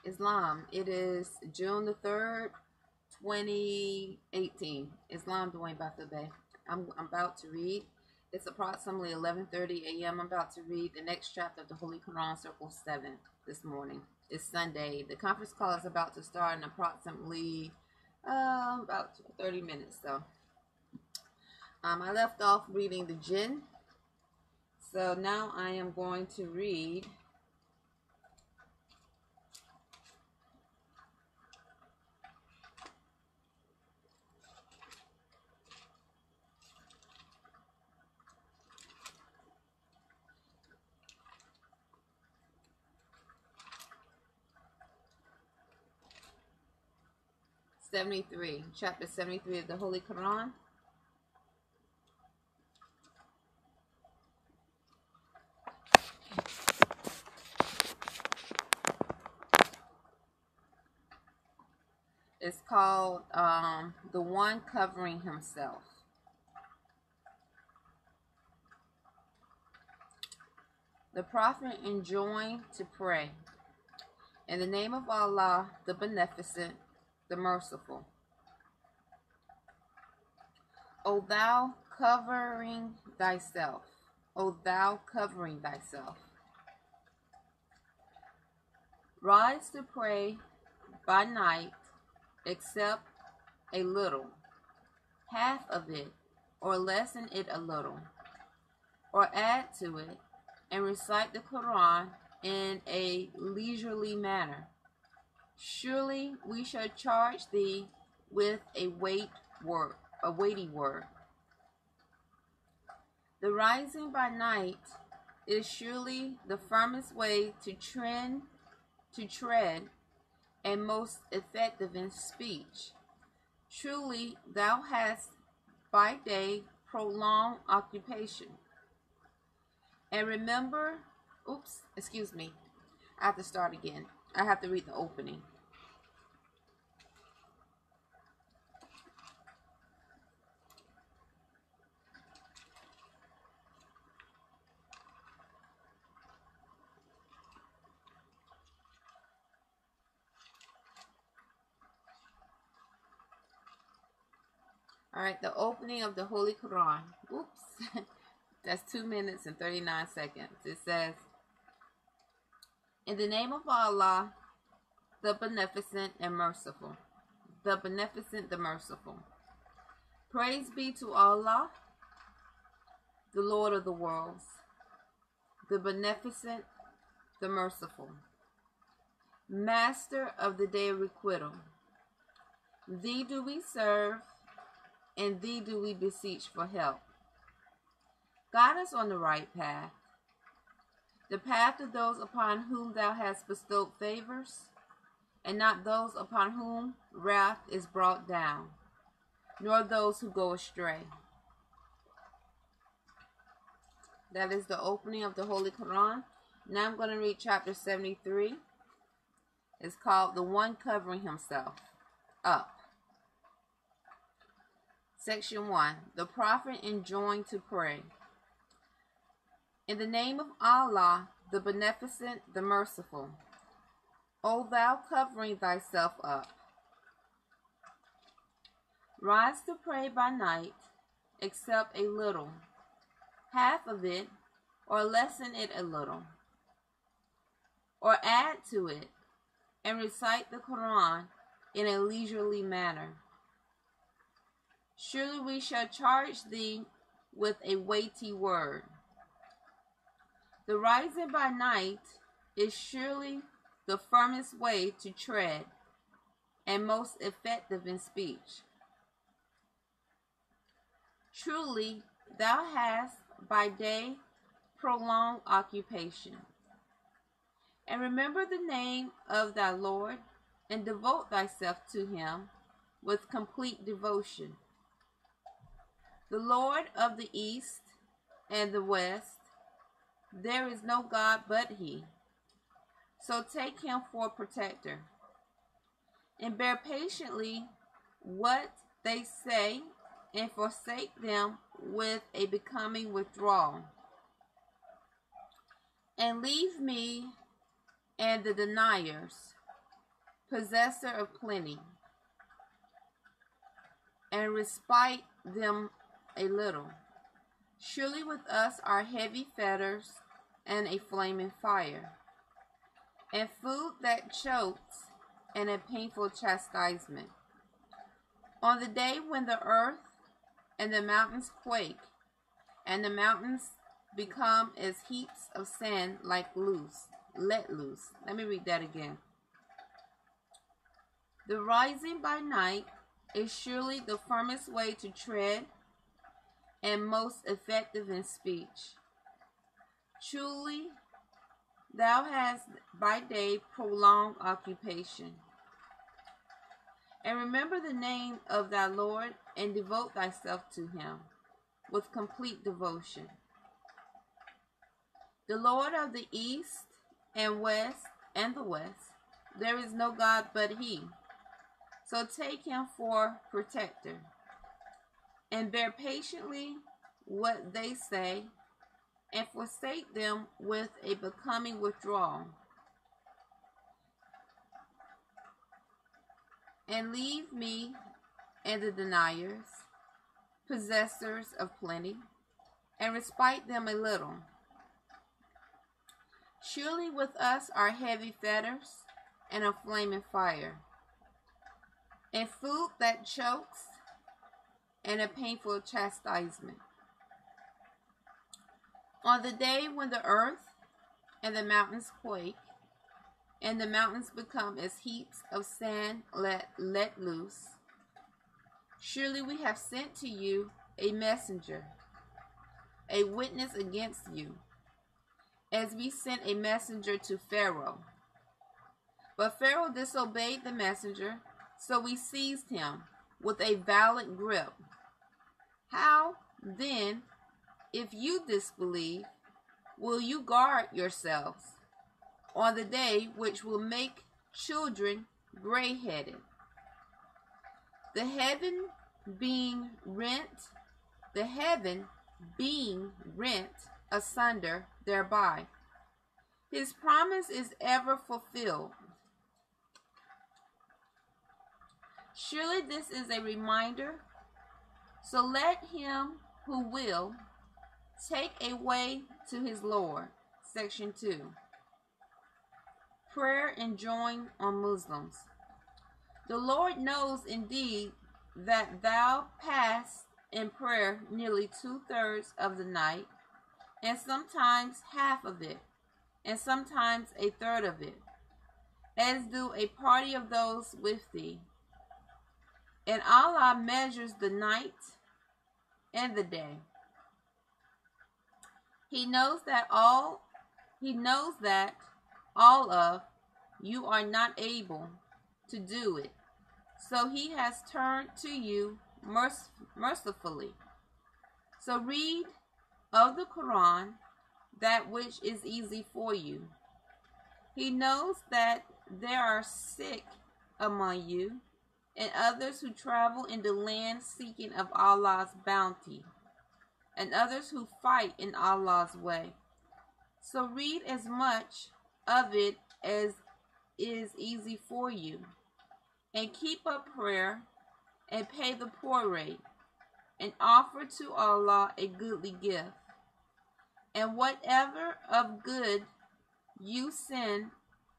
Islam. It is June the 3rd, 2018. Islam Dwayne Bey. I'm about to read. It's approximately 11:30 a.m. I'm about to read the next chapter of the Holy Quran, Circle 7, this morning. It's Sunday. The conference call is about to start in approximately about 30 minutes. So I left off reading the Jinn. So now I am going to read chapter 73 of the Holy Quran. It's called The One Covering Himself. The Prophet enjoined to pray, in the name of Allah, the Beneficent, the Merciful. O thou covering thyself, O thou covering thyself. Rise to pray by night, except a little, half of it, or lessen it a little, or add to it, and recite the Quran in a leisurely manner. Surely we shall charge thee with a weighty word. The rising by night is surely the firmest way to tread, and most effective in speech. Truly thou hast by day prolonged occupation. And remember, I have to start again. I have to read the opening. Alright, the opening of the Holy Quran. That's 2 minutes and 39 seconds. It says, in the name of Allah, the Beneficent and Merciful. The Beneficent, the Merciful. Praise be to Allah, the Lord of the worlds, the Beneficent, the Merciful, Master of the Day of Requital. Thee do we serve, and thee do we beseech for help. Guide us on the right path, the path of those upon whom thou hast bestowed favors, and not those upon whom wrath is brought down, nor those who go astray. That is the opening of the Holy Quran. Now I'm going to read chapter 73. It's called The One Covering Himself Up. Section 1. The Prophet enjoined to pray. In the name of Allah, the Beneficent, the Merciful. O thou covering thyself up. Rise to pray by night, except a little, half of it, or lessen it a little, or add to it, and recite the Quran in a leisurely manner. Surely we shall charge thee with a weighty word. The rising by night is surely the firmest way to tread, and most effective in speech. Truly thou hast by day prolonged occupation. And remember the name of thy Lord, and devote thyself to him with complete devotion. The Lord of the East and the West, there is no God but he. So take him for protector, and bear patiently what they say, and forsake them with a becoming withdrawal. And leave me and the deniers, possessor of plenty, and respite them a little. Surely with us are heavy fetters and a flaming fire, and food that chokes, and a painful chastisement. On the day when the earth and the mountains quake, and the mountains become as heaps of sand let loose. Let me read that again. The rising by night is surely the firmest way to tread and most effective in speech. Truly, thou hast by day prolonged occupation. And remember the name of thy Lord, and devote thyself to him with complete devotion. The Lord of the east and west and the west, there is no God but he. So take him for protector, and bear patiently what they say, and forsake them with a becoming withdrawal. And leave me and the deniers, possessors of plenty, and respite them a little. Surely with us are heavy fetters and a flaming fire, and food that chokes, and a painful chastisement. On the day when the earth and the mountains quake, and the mountains become as heaps of sand let loose, surely we have sent to you a messenger, a witness against you, as we sent a messenger to Pharaoh. But Pharaoh disobeyed the messenger, so we seized him with a violent grip. How, then, if you disbelieve, will you guard yourselves on the day which will make children gray-headed? The heaven being rent asunder thereby. His promise is ever fulfilled. Surely this is a reminder. So let him who will take a way to his Lord. Section 2. Prayer enjoined on Muslims. The Lord knows indeed that thou pass in prayer nearly 2/3 of the night, and sometimes half of it, and sometimes 1/3 of it, as do a party of those with thee. And Allah measures the night and the day. He knows that all of you are not able to do it. So he has turned to you mercifully. So read of the Quran that which is easy for you. He knows that there are sick among you, and others who travel in the land seeking of Allah's bounty, and others who fight in Allah's way. So read as much of it as is easy for you, and keep up prayer, and pay the poor rate, and offer to Allah a goodly gift. And whatever of good you send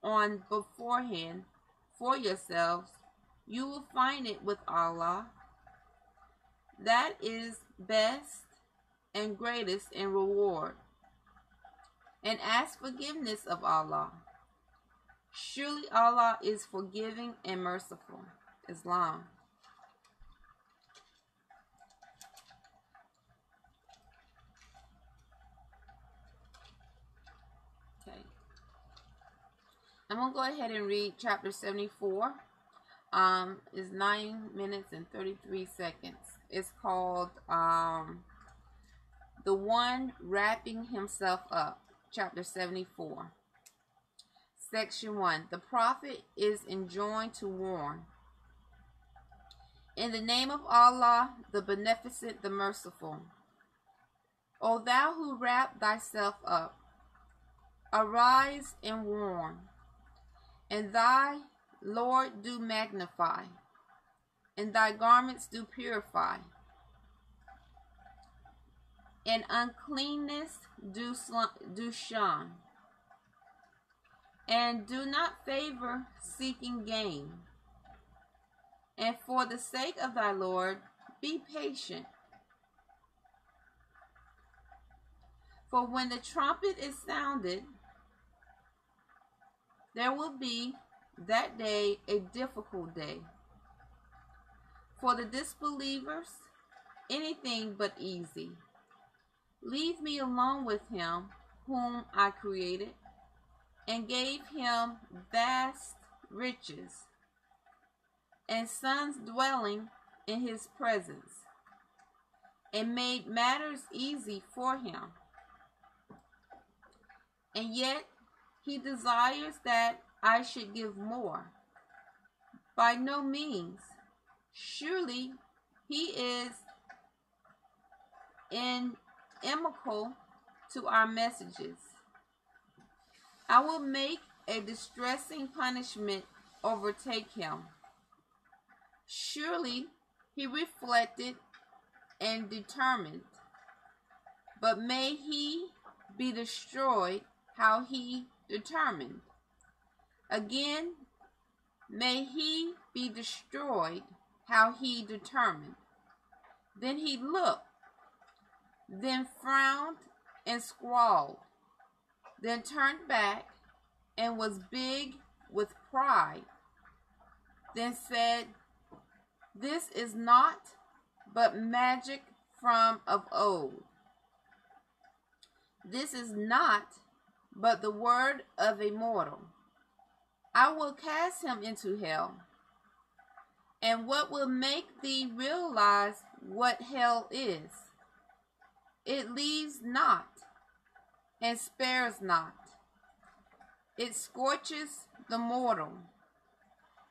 on beforehand for yourselves, you will find it with Allah. That is best and greatest in reward. And ask forgiveness of Allah. Surely Allah is forgiving and merciful. Islam. Okay. I'm going to go ahead and read chapter 74. Is 9 minutes and 33 seconds. It's called The One Wrapping Himself Up. Chapter 74. Section 1. The prophet is enjoined to warn. In the name of Allah, the Beneficent, the Merciful. O thou who wrap thyself up, arise and warn, and thy Lord, do magnify, and thy garments do purify, and uncleanness do shun, and do not favor seeking gain. And for the sake of thy Lord, be patient. For when the trumpet is sounded, there will be that day a difficult day. For the disbelievers, anything but easy. Leave me alone with him whom I created, and gave him vast riches, and sons dwelling in his presence, and made matters easy for him. And yet he desires that I should give more. By no means. Surely he is inimical to our messages. I will make a distressing punishment overtake him. Surely he reflected and determined, but may he be destroyed how he determined. Again, may he be destroyed how he determined. Then he looked, then frowned and scrawled, then turned back and was big with pride, then said, this is not but magic from of old. This is not but the word of a mortal. I will cast him into hell. And what will make thee realize what hell is? It leaves not and spares not. It scorches the mortal.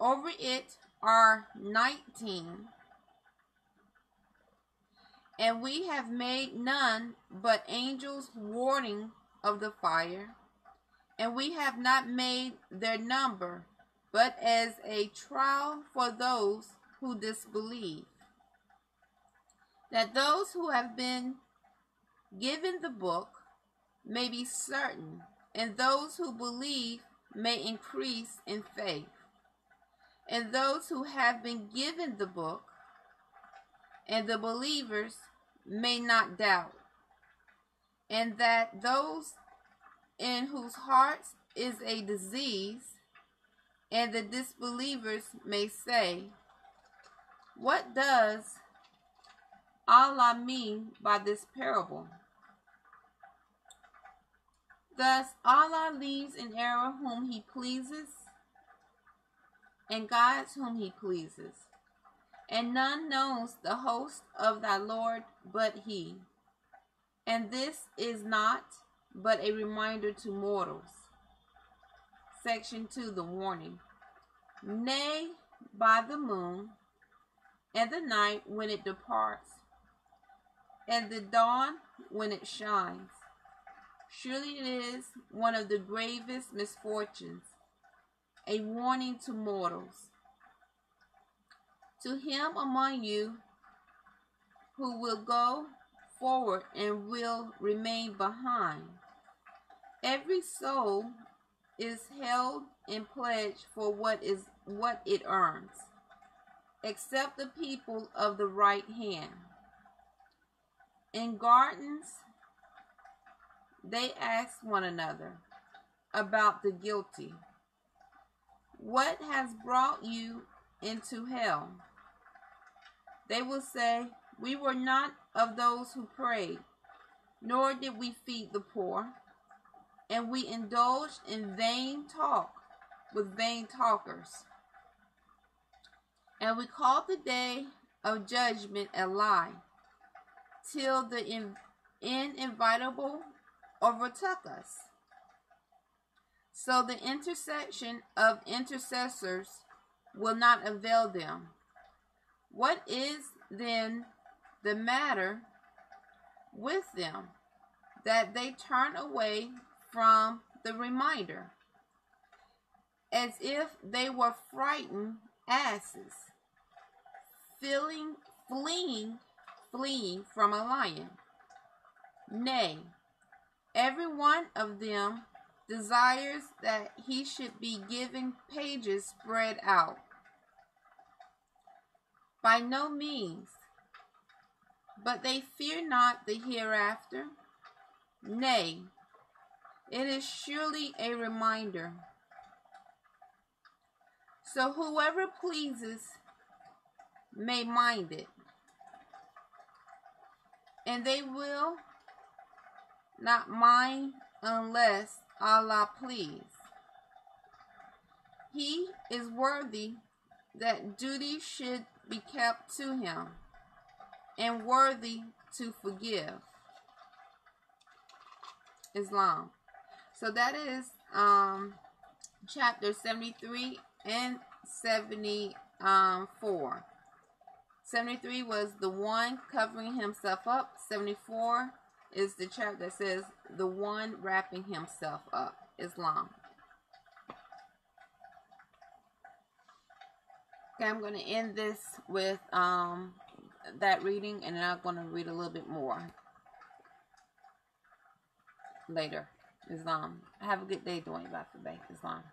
Over it are 19, and we have made none but angels warding of the fire, and we have not made their number, but as a trial for those who disbelieve, that those who have been given the book may be certain, and those who believe may increase in faith, and those who have been given the book and the believers may not doubt, and that those in whose hearts is a disease and the disbelievers may say, what does Allah mean by this parable? Thus Allah leads in error whom he pleases, and guides whom he pleases. And none knows the host of thy Lord but he. And this is not but a reminder to mortals. Section 2, the warning. Nay, by the moon, and the night when it departs, and the dawn when it shines. Surely it is one of the gravest misfortunes, a warning to mortals. To him among you who will go forward and will remain behind, every soul is held in pledge for what it earns, except the people of the right hand. In gardens they ask one another about the guilty, what has brought you into hell? They will say, we were not of those who prayed, nor did we feed the poor, and we indulged in vain talk with vain talkers. And we called the day of judgment a lie, till the inevitable overtook us. So the intercession of intercessors will not avail them. What is then the matter with them, that they turn away from the reminder? as if they were frightened asses, fleeing from a lion. Nay, every one of them desires that he should be given pages spread out. By no means, but they fear not the hereafter. Nay, it is surely a reminder. So whoever pleases may mind it, and they will not mind unless Allah please. He is worthy that duty should be kept to him, and worthy to forgive. Islam. So that is chapter 73 and 74. 73 was the one covering himself up. 74 is the chapter that says the one wrapping himself up. Islam. Okay, I'm going to end this with that reading, and then I'm going to read a little bit more later. Islam. Have a good day, Dwayne Baffa Bay. Islam.